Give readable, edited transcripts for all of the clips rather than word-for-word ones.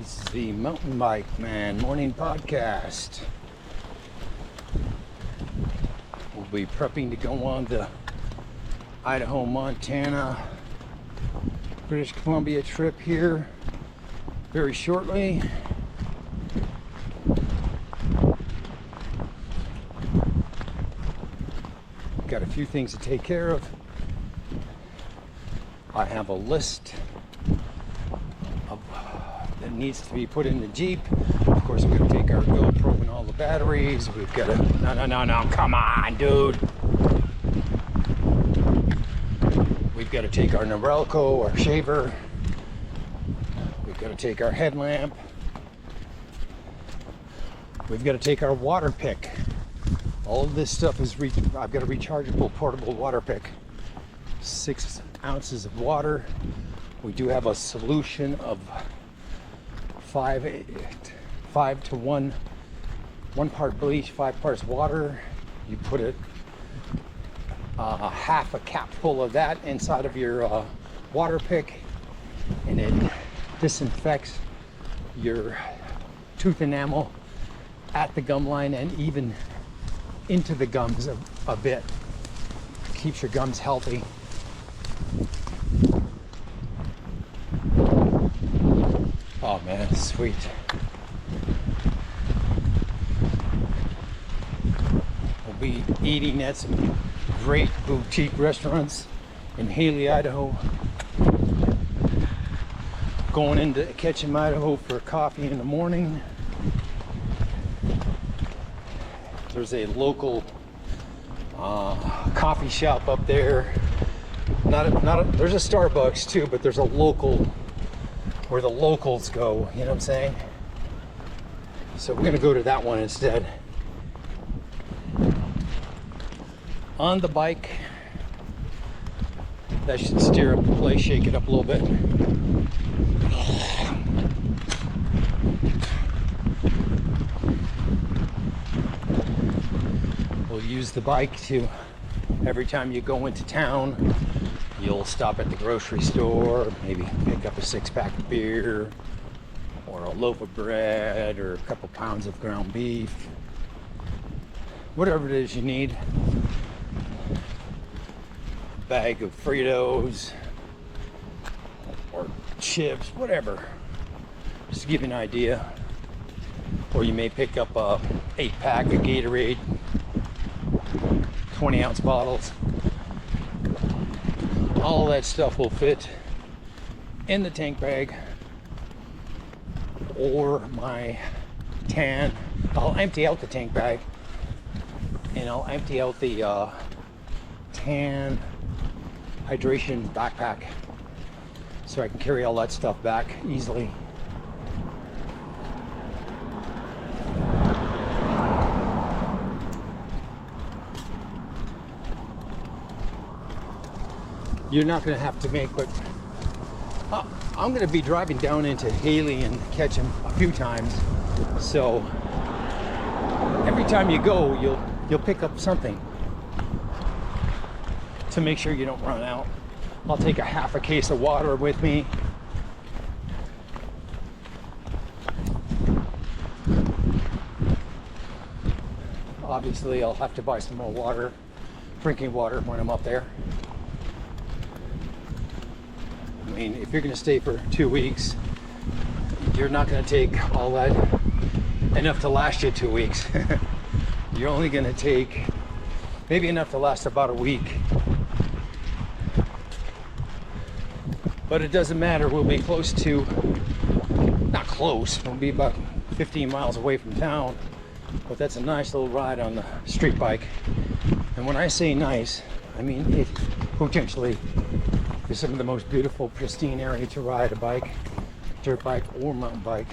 This is the Mountain Bike Man morning podcast. We'll be prepping to go on the Idaho, Montana, British Columbia trip here very shortly. Got a few things to take care of. I have a list that needs to be put in the Jeep. Of course, we're gonna take our GoPro and all the batteries. We've got to, no, come on, dude. We've got to take our Norelco, our shaver. We've got to take our headlamp. We've got to take our water pick. All of this stuff is, I've got a rechargeable portable water pick. 6 ounces of water. We do have a solution of 5 to 1 part bleach, 5 parts water. You put it half a cap full of that inside of your water pick, and it disinfects your tooth enamel at the gum line and even into the gums a bit. Keeps your gums healthy. Oh man, sweet. We'll be eating at some great boutique restaurants in Haley, Idaho. Going into Ketchum, Idaho for coffee in the morning. There's a local coffee shop up there. There's a Starbucks too, but there's a local where the locals go, you know what I'm saying? So we're gonna go to that one instead. On the bike, that should steer up the place, shake it up a little bit. We'll use the bike to, every time you go into town, you'll stop at the grocery store, maybe pick up a 6-pack of beer, or a loaf of bread, or a couple pounds of ground beef. Whatever it is you need. A bag of Fritos, or chips, whatever. Just to give you an idea. Or you may pick up a 8-pack of Gatorade, 20-ounce bottles. All that stuff will fit in the tank bag or my tan. I'll empty out the tank bag and I'll empty out the tan hydration backpack so I can carry all that stuff back easily. You're not going to have to make, but I'm going to be driving down into Haley and Ketchum a few times. So every time you go, you'll pick up something to make sure you don't run out. I'll take a half a case of water with me. Obviously, I'll have to buy some more water, drinking water when I'm up there. I mean, if you're going to stay for 2 weeks, you're not going to take all that enough to last you 2 weeks. You're only going to take maybe enough to last about a week. But it doesn't matter. We'll be close to, not close, we'll be about 15 miles away from town. But that's a nice little ride on the street bike. And when I say nice, I mean it potentially is some of the most beautiful, pristine area to ride a bike, dirt bike or mountain bike.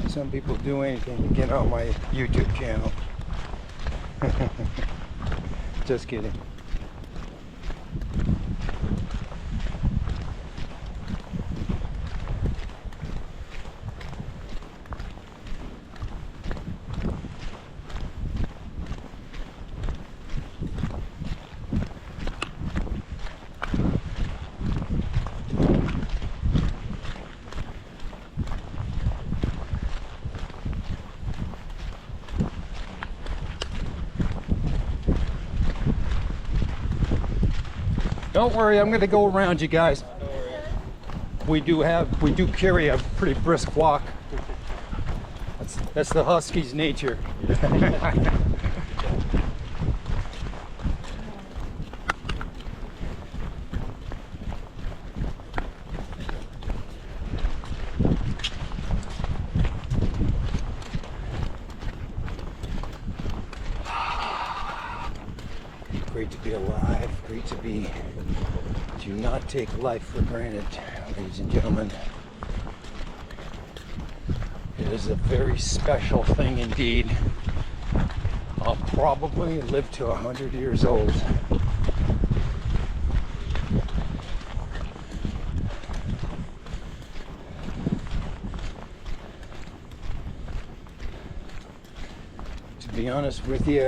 Some people do anything to get on my YouTube channel. Just kidding. Don't worry, I'm gonna go around you guys. We do carry a pretty brisk walk. That's the Huskies' nature. Great to be alive, great to be. Do not take life for granted, ladies and gentlemen. It is a very special thing indeed. I'll probably live to 100 years old. To be honest with you,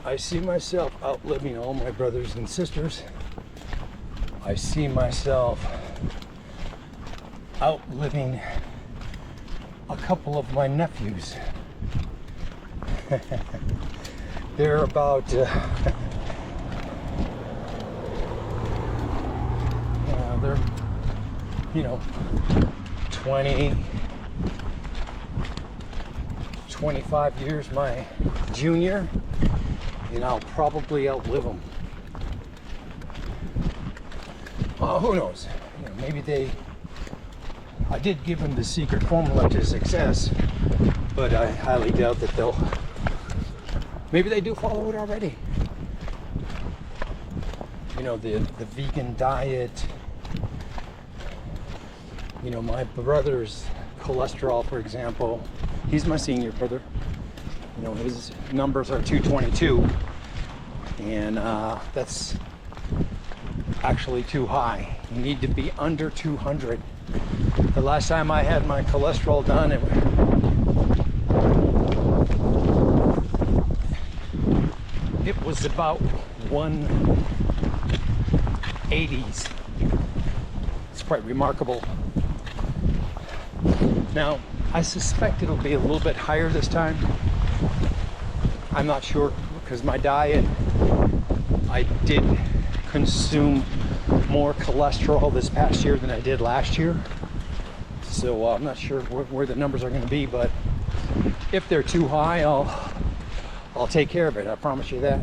I see myself outliving all my brothers and sisters. I see myself outliving a couple of my nephews. They're about they're 20 25 years my junior, and I'll probably outlive them. Who knows? Maybe I did give them the secret formula to success, but I highly doubt that maybe they do follow it already. The vegan diet, my brother's cholesterol, for example. He's my senior brother. His numbers are 222, and that's actually too high. You need to be under 200. The last time I had my cholesterol done, it was about 180s. It's quite remarkable. Now, I suspect it'll be a little bit higher this time. I'm not sure, because my diet, I did consume more cholesterol this past year than I did last year. So I'm not sure where the numbers are going to be, but if they're too high, I'll take care of it. I promise you that.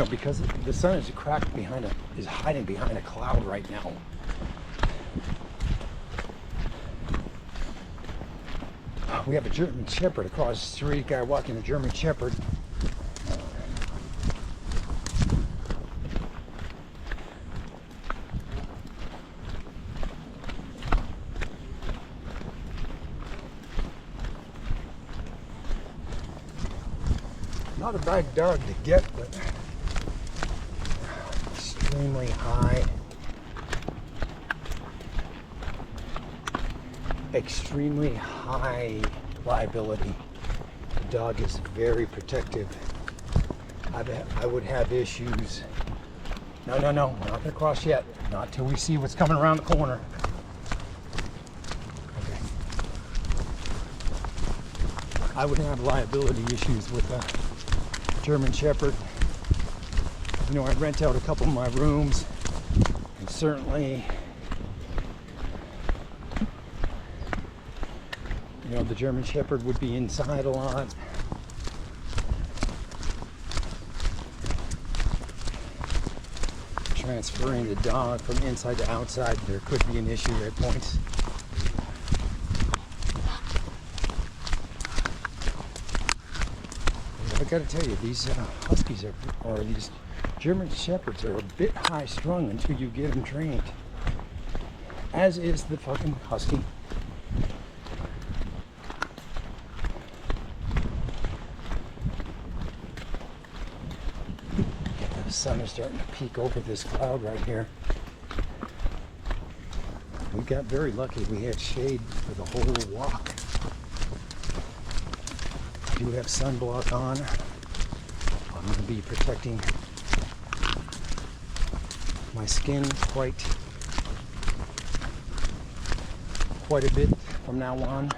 Because the sun is hiding behind a cloud right now. We have a German Shepherd across the street, guy walking a German Shepherd. Not a bad dog to get, but extremely high liability. The dog is very protective. I would have issues. No, we're not going to cross yet. Not till we see what's coming around the corner. Okay. I would have liability issues with a German Shepherd. I rent out a couple of my rooms, and certainly, the German Shepherd would be inside a lot. Transferring the dog from inside to outside, there could be an issue at points. I gotta tell you, these Huskies or these German Shepherds are a bit high strung until you get them trained. As is the fucking Husky. The sun is starting to peek over this cloud right here. We got very lucky. We had shade for the whole walk. I do have sunblock on. I'm going to be protecting my skin quite a bit from now on.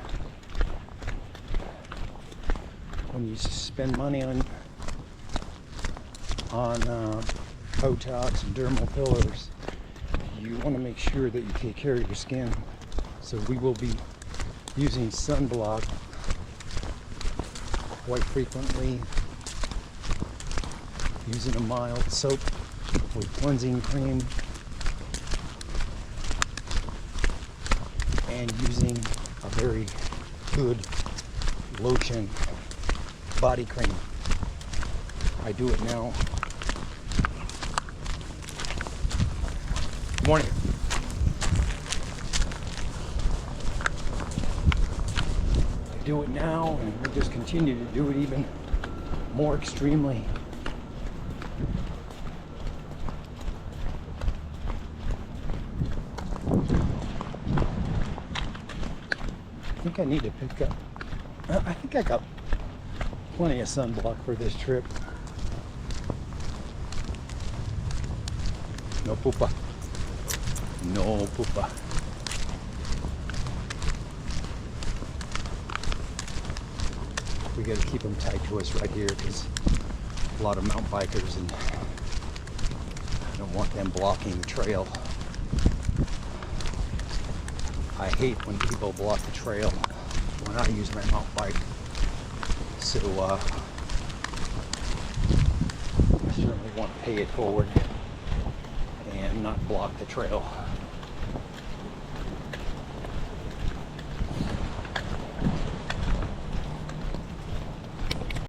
when you spend money on Botox and dermal fillers, you want to make sure that you take care of your skin. So we will be using sunblock quite frequently, using a mild soap with cleansing cream, and using a very good lotion body cream. I do it now. Good morning. I do it now, and we just continue to do it even more extremely. I think I need to pick up. I think I got plenty of sunblock for this trip. No poopa. No poopa. We got to keep them tight to us right here because a lot of mountain bikers, and I don't want them blocking the trail. I hate when people block the trail when I use my mountain bike. So I certainly want to pay it forward and not block the trail.